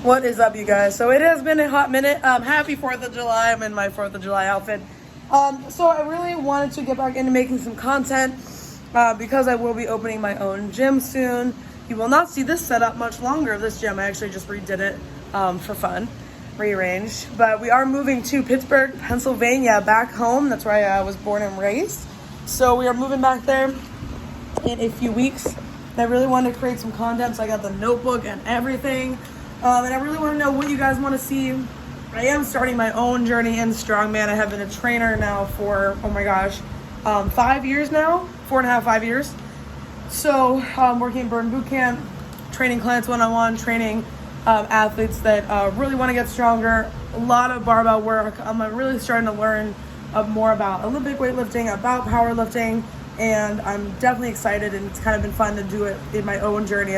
What is up, you guys? So it has been a hot minute. Happy 4th of July. I'm in my 4th of July outfit. So I really wanted to get back into making some content because I will be opening my own gym soon. You will not see this setup much longer. This gym, I actually just redid it for fun, rearranged. But we are moving to Pittsburgh, Pennsylvania, back home. That's where I was born and raised. So we are moving back there in a few weeks. I really wanted to create some content, so I got the notebook and everything. And I really want to know what you guys want to see. I am starting my own journey in Strongman. I have been a trainer now for, 5 years now, 4.5, 5 years. So working at Burn Boot Camp, training clients one-on-one, training athletes that really want to get stronger. A lot of barbell work. I'm really starting to learn more about Olympic weightlifting, about powerlifting, and I'm definitely excited, and it's kind of been fun to do it in my own journey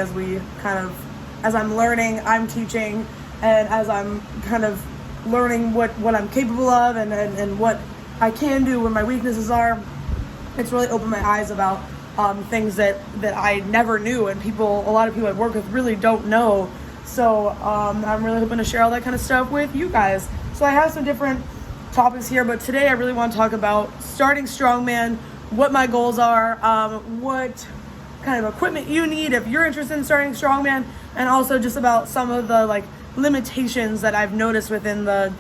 as I'm learning, I'm teaching, and as I'm kind of learning what I'm capable of and what I can do, where my weaknesses are. It's really opened my eyes about things that I never knew, and a lot of people I work with really don't know. So I'm really hoping to share all that kind of stuff with you guys. So I have some different topics here, but today I really want to talk about starting Strongman, what my goals are, what kind of equipment you need if you're interested in starting Strongman, and also just about some of the limitations that I've noticed within the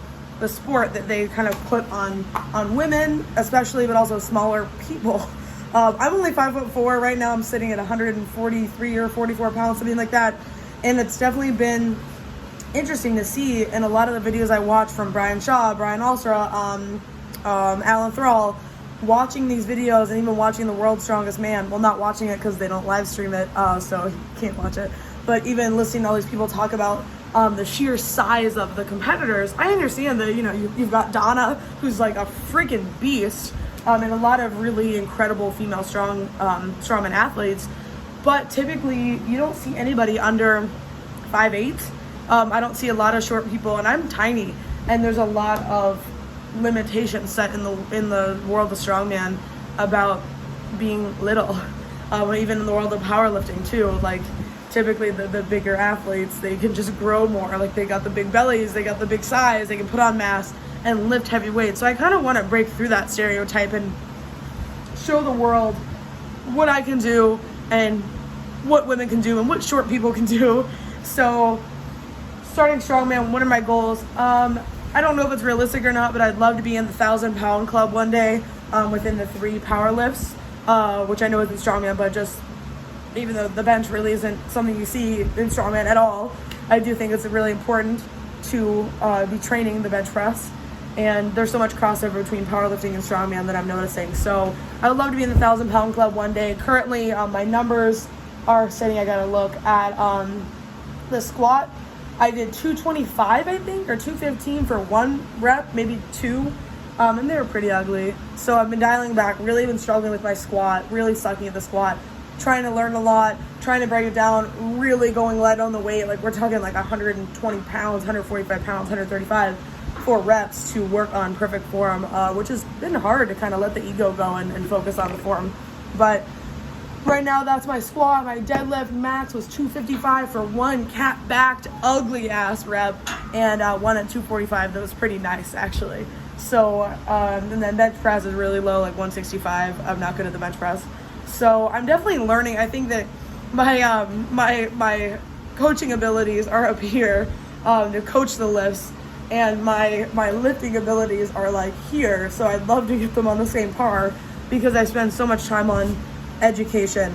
sport that they kind of put on women especially, but also smaller people. I'm only 5'4" right now. I'm sitting at 143 or 44 pounds, something like that, and it's definitely been interesting to see in a lot of the videos I watch from Brian Shaw, Brian Alstra, Alan Thrall, watching these videos, and even watching the World's Strongest Man. Well, not watching it because they don't live stream it, so you can't watch it. But even listening to all these people talk about the sheer size of the competitors, I understand that, you've got Donna, who's like a freaking beast, and a lot of really incredible female strongman athletes. But typically, you don't see anybody under 5'8". I don't see a lot of short people, and I'm tiny, and there's a lot of limitations set in the world of strongman about being little, even in the world of powerlifting too. Like typically the bigger athletes, they can just grow more. Like they got the big bellies, they got the big size, they can put on mass and lift heavy weights. So I kind of want to break through that stereotype and show the world what I can do and what women can do and what short people can do. So starting Strongman, what are my goals? I don't know if it's realistic or not, but I'd love to be in the 1,000-pound club one day within the 3 power lifts, which I know isn't Strongman, but just even though the bench really isn't something you see in Strongman at all, I do think it's really important to be training the bench press. And there's so much crossover between powerlifting and Strongman that I'm noticing. So I would love to be in the 1,000-pound club one day. Currently, my numbers are saying I gotta look at the squat. I did 225, I think, or 215 for 1 rep, maybe 2, and they were pretty ugly. So I've been dialing back, really been struggling with my squat, really sucking at the squat, trying to learn a lot, trying to break it down, really going light on the weight. Like we're talking like 120 pounds, 145 pounds, 135 for reps to work on perfect form, which has been hard to kind of let the ego go and focus on the form. But right now, that's my squat. My deadlift max was 255 for 1 cat-backed, ugly-ass rep, and 1 at 245. That was pretty nice, actually. So, and then bench press is really low, like 165. I'm not good at the bench press. So I'm definitely learning. I think that my coaching abilities are up here to coach the lifts, and my lifting abilities are like here. So I'd love to get them on the same par because I spend so much time on education.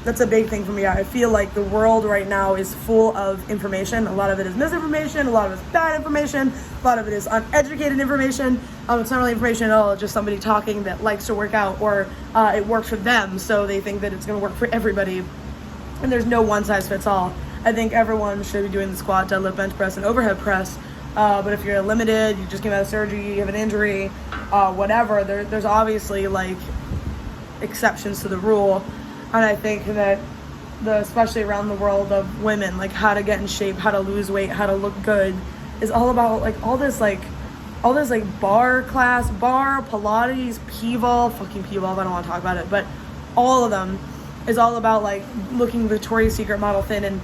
That's a big thing for me. I feel like the world right now is full of information. A lot of it is misinformation, a lot of it is bad information, a lot of it is uneducated information. It's not really information at all, it's just somebody talking that likes to work out, or it works for them, so they think that it's going to work for everybody. And there's no one size fits all. I think everyone should be doing the squat, deadlift, bench press, and overhead press. But if you're limited, you just came out of surgery, you have an injury, whatever, there's obviously like exceptions to the rule. And I think that especially around the world of women, like how to get in shape, how to lose weight, how to look good, is all about like all this bar class, Pilates, fucking P-Vol, I don't want to talk about it, but all of them is all about like looking Victoria's Secret model thin and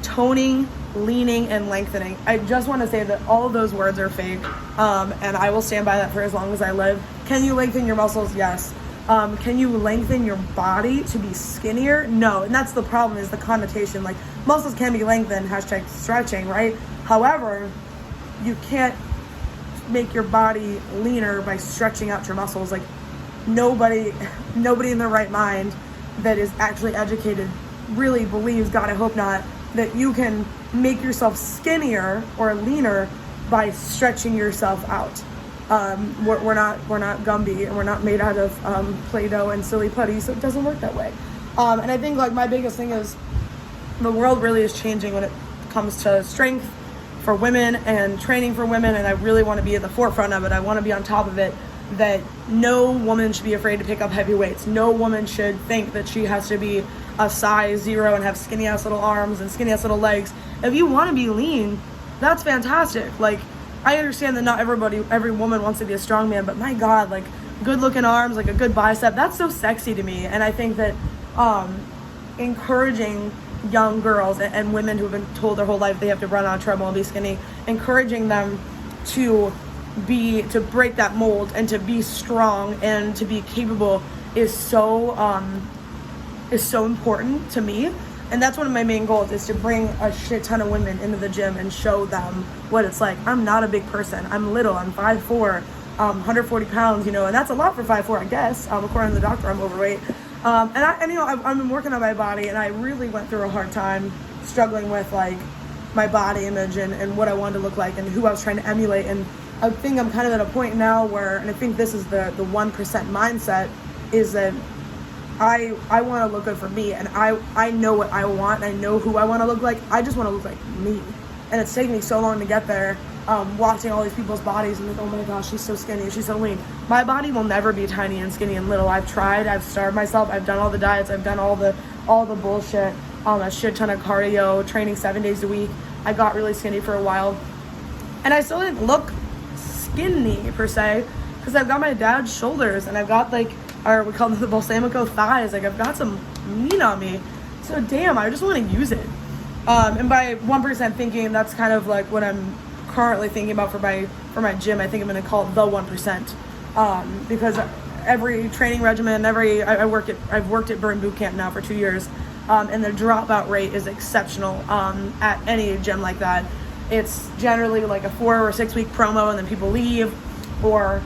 toning, leaning, and lengthening. I just want to say that all of those words are fake, and I will stand by that for as long as I live. Can you lengthen your muscles? Yes. Can you lengthen your body to be skinnier? No. And that's the problem, is the connotation. Like, muscles can be lengthened, hashtag stretching, right? However, you can't make your body leaner by stretching out your muscles. Like, nobody in their right mind that is actually educated really believes, God, I hope not, that you can make yourself skinnier or leaner by stretching yourself out. We're not Gumby, and we're not made out of Play-Doh and silly putty, so it doesn't work that way. And I think, like, my biggest thing is the world really is changing when it comes to strength for women and training for women, and I really want to be at the forefront of it. I want to be on top of it, that no woman should be afraid to pick up heavy weights. No woman should think that she has to be a size 0 and have skinny ass little arms and skinny ass little legs. If you want to be lean, that's fantastic. Like, I understand that not every woman wants to be a strongman, but my God, like, good looking arms, like a good bicep, that's so sexy to me. And I think that encouraging young girls and women who have been told their whole life they have to run on a treadmill and be skinny, encouraging them to break that mold and to be strong and to be capable is so important to me. And that's one of my main goals, is to bring a shit ton of women into the gym and show them what it's like. I'm not a big person. I'm little. I'm 5'4", 140 pounds, and that's a lot for 5'4", I guess. According to the doctor, I'm overweight. And I've been working on my body, and I really went through a hard time struggling with, like, my body image and what I wanted to look like and who I was trying to emulate. And I think I'm kind of at a point now where, and I think this is the 1% mindset, is that I want to look good for me, and I know what I want, and I know who I want to look like. I just want to look like me. And it's taken me so long to get there, watching all these people's bodies and like, oh my gosh, she's so skinny, she's so lean. My body will never be tiny and skinny and little. I've tried, I've starved myself, I've done all the diets, I've done all the bullshit, a shit ton of cardio, training 7 days a week. I got really skinny for a while, and I still didn't look skinny per se, because I've got my dad's shoulders, and I've got, like, or we call them the balsamico thighs. Like, I've got some meat on me. So damn, I just want to use it. And by 1% thinking, that's kind of like what I'm currently thinking about for my gym. I think I'm going to call it the 1%. Because every training regimen, I've worked at Burn Boot Camp now for 2 years. And the dropout rate is exceptional at any gym like that. It's generally like a 4 or 6 week promo, and then people leave, or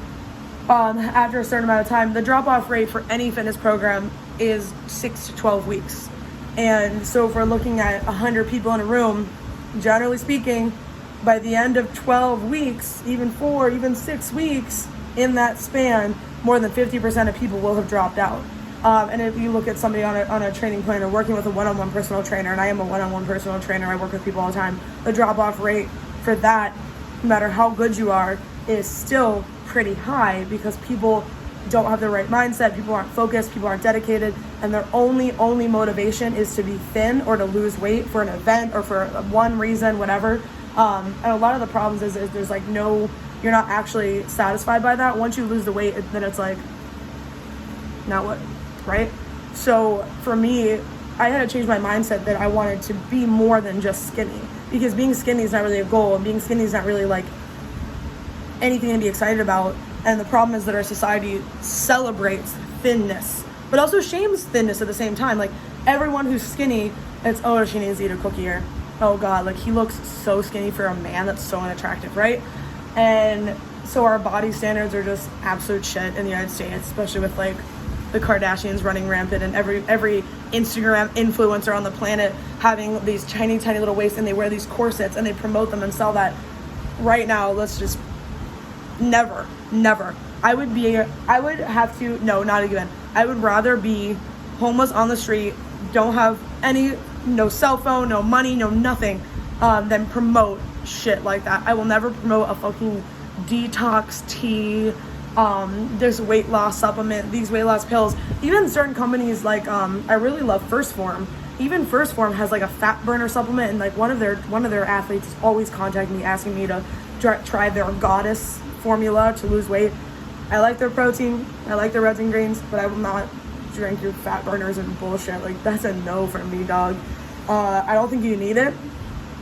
after a certain amount of time. The drop-off rate for any fitness program is 6 to 12 weeks. And so if we're looking at 100 people in a room, generally speaking, by the end of 12 weeks, even 4, even 6 weeks in that span, more than 50% of people will have dropped out. And if you look at somebody on a training plan or working with a one-on-one personal trainer, and I am a one-on-one personal trainer, I work with people all the time, the drop-off rate for that, no matter how good you are, is still pretty high, because people don't have the right mindset, people aren't focused, people aren't dedicated, and their only motivation is to be thin or to lose weight for an event or for one reason, whatever. And a lot of the problems is there's like you're not actually satisfied by that. Once you lose the weight, then it's like, now what, right? So for me, I had to change my mindset that I wanted to be more than just skinny, because being skinny is not really a goal, and being skinny is not really like anything to be excited about. And the problem is that our society celebrates thinness, but also shames thinness at the same time. Like, everyone who's skinny, it's, oh, she needs to eat a cookie, or, oh God, like, he looks so skinny for a man, that's so unattractive, right? And so our body standards are just absolute shit in the United States, especially with like the Kardashians running rampant, and every Instagram influencer on the planet having these tiny little waists, and they wear these corsets and they promote them and sell that. Right now, let's just never. I would rather be homeless on the street, don't have no cell phone, no money, no nothing, than promote shit like that. I will never promote a fucking detox tea, this weight loss supplement, these weight loss pills. Even certain companies, like, I really love First Form. Even First Form has like a fat burner supplement, and like one of their athletes is always contacting me asking me to try their goddess formula to lose weight. I like their protein, I like their reds and greens, but I will not drink your fat burners and bullshit. Like, that's a no for me, dog. I don't think you need it.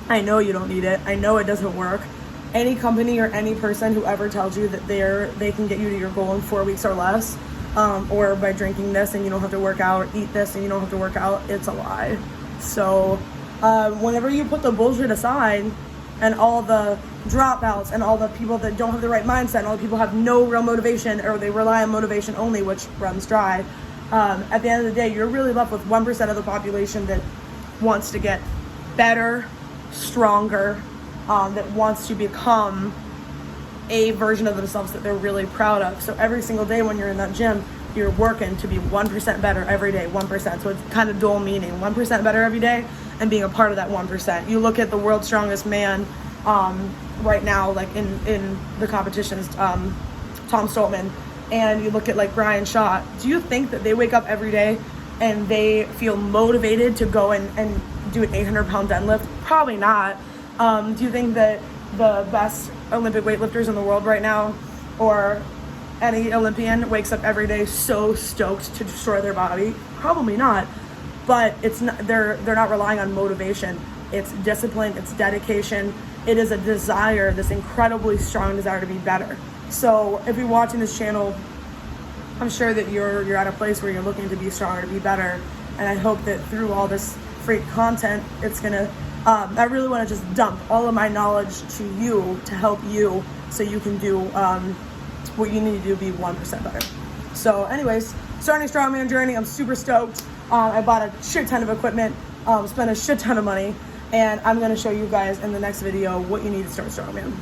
I know you don't need it. I know it doesn't work. Any company or any person who ever tells you that they can get you to your goal in 4 weeks or less, or by drinking this and you don't have to work out, or eat this and you don't have to work out, it's a lie. So whenever you put the bullshit aside and all the dropouts and all the people that don't have the right mindset and all the people have no real motivation, or they rely on motivation only, which runs dry, at the end of the day, you're really left with 1% of the population that wants to get better, stronger, that wants to become a version of themselves that they're really proud of. So every single day when you're in that gym, you're working to be 1% better every day, 1%. So it's kind of dual meaning, 1% better every day and being a part of that 1%. You look at the world's strongest man right now, like in the competitions, Tom Stoltman, and you look at like Brian Shaw. Do you think that they wake up every day and they feel motivated to go and do an 800-pound deadlift? Probably not. Do you think that the best Olympic weightlifters in the world right now, or any Olympian, wakes up every day so stoked to destroy their body? Probably not. But it's not, they're not relying on motivation. It's discipline, it's dedication. It is a desire, this incredibly strong desire to be better. So if you're watching this channel, I'm sure that you're at a place where you're looking to be stronger, to be better. And I hope that through all this free content, it's gonna, I really wanna just dump all of my knowledge to you to help you so you can do what you need to do to be 1% better. So anyways, starting Strongman journey, I'm super stoked. I bought a shit ton of equipment, spent a shit ton of money, and I'm gonna show you guys in the next video what you need to start Strongman.